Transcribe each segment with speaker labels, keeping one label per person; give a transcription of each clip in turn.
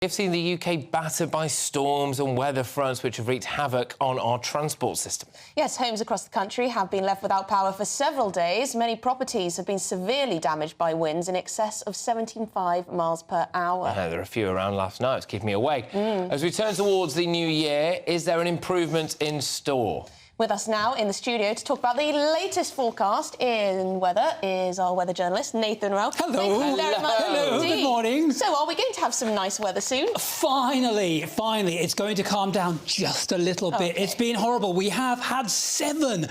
Speaker 1: We've seen the UK battered by storms and weather fronts which have wreaked havoc on our transport system.
Speaker 2: Yes, homes across the country have been left without power for several days. Many properties have been severely damaged by winds in excess of 75 miles per hour.
Speaker 1: I know there are a few around last night. It's keeping me awake. As we turn towards the new year, is there an improvement in store?
Speaker 2: With us now in the studio to talk about the latest forecast in weather is our weather journalist, Nathan Rowe.
Speaker 3: Hello.
Speaker 2: Thank you very much
Speaker 3: Hello.
Speaker 2: indeed.
Speaker 3: Good morning.
Speaker 2: So, are we going to have some nice weather soon?
Speaker 3: Finally, it's going to calm down just a little bit. It's been horrible. We have had seven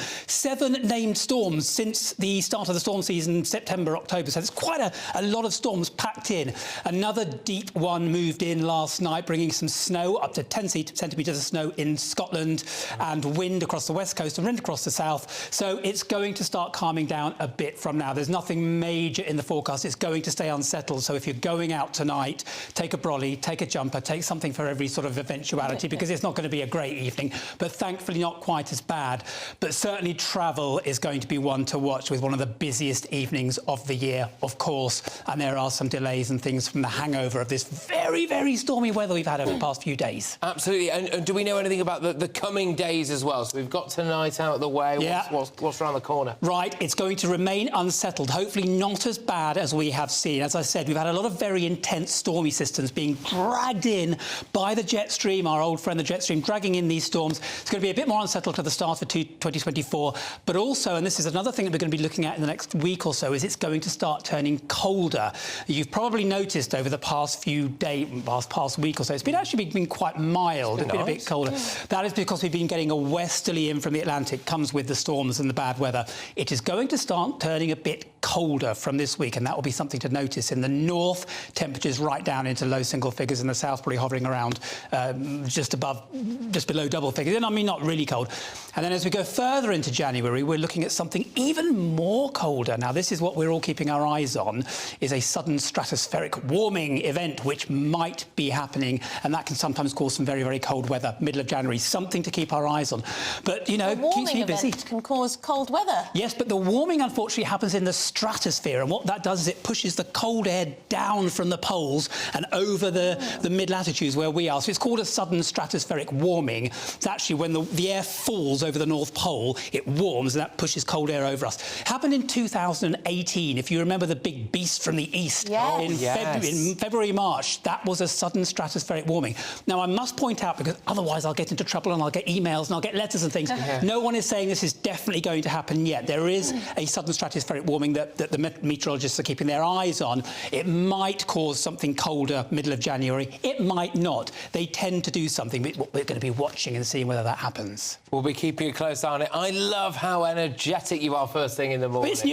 Speaker 3: named storms since the start of the storm season, September, October. So there's quite a lot of storms packed in. Another deep one moved in last night, bringing some snow, up to 10 centimetres of snow in Scotland, and wind across the west coast and wind across the south. So it's going to start calming down a bit from now. There's nothing major in the forecast. It's going to stay unsettled. So if you're going out tonight, take a brolly, take a jumper, take something for every sort of eventuality, because it's not going to be a great evening, but thankfully not quite as bad. But certainly travel is going to be one to watch, with one of the busiest evenings of the year, of course. And there are some delays and things from the hangover of this very, very stormy weather we've had over the past few days.
Speaker 1: Absolutely. And do we know anything about the coming days as well? So we've got tonight out of the way.
Speaker 3: Yeah.
Speaker 1: What's around the corner?
Speaker 3: Right, it's going to remain unsettled, hopefully not as bad as we have seen. As I said, we've had a lot of very intense stormy systems being dragged in by the jet stream, our old friend the jet stream, dragging in these storms. It's going to be a bit more unsettled to the start of 2024, but also, and this is another thing that we're going to be looking at in the next week or so, is it's going to start turning colder. You've probably noticed over the past few days, past week or so, it's been actually been quite mild. It's been a bit colder. That is because we've been getting a westerly in from the Atlantic, comes with the storms and the bad weather. It is going to start turning a bit colder from this week, and that will be something to notice. In the north, temperatures right down into low single figures. In the south, probably hovering around just below double figures. And I mean, not really cold. And then as we go further into January, we're looking at something even more colder. Now, this is what we're all keeping our eyes on, is a sudden stratospheric warming event which might be happening, and that can sometimes cause some very, very cold weather. Middle of January, something to keep our eyes on. But, you know, it keeps me busy.
Speaker 2: Event can cause cold weather.
Speaker 3: Yes, but the warming, unfortunately, happens in the stratosphere, and what that does is it pushes the cold air down from the poles and over the mid-latitudes where we are. So it's called a sudden stratospheric warming. It's actually when the air falls over the North Pole, it warms, and that pushes cold air over us. It happened in 2018, if you remember the big beast from the east.
Speaker 2: Yes.
Speaker 3: In February, March, that was a sudden stratospheric warming. Now, I must point out, because otherwise I'll get into trouble and I'll get emails and I'll get letters and things. No one is saying this is definitely going to happen yet. There is a sudden stratospheric warming that the meteorologists are keeping their eyes on. It might cause something colder middle of January. It might not. They tend to do something, but we're going to be watching and seeing whether that happens.
Speaker 1: We'll be keeping a close eye on it. I love how energetic you are first thing in the morning.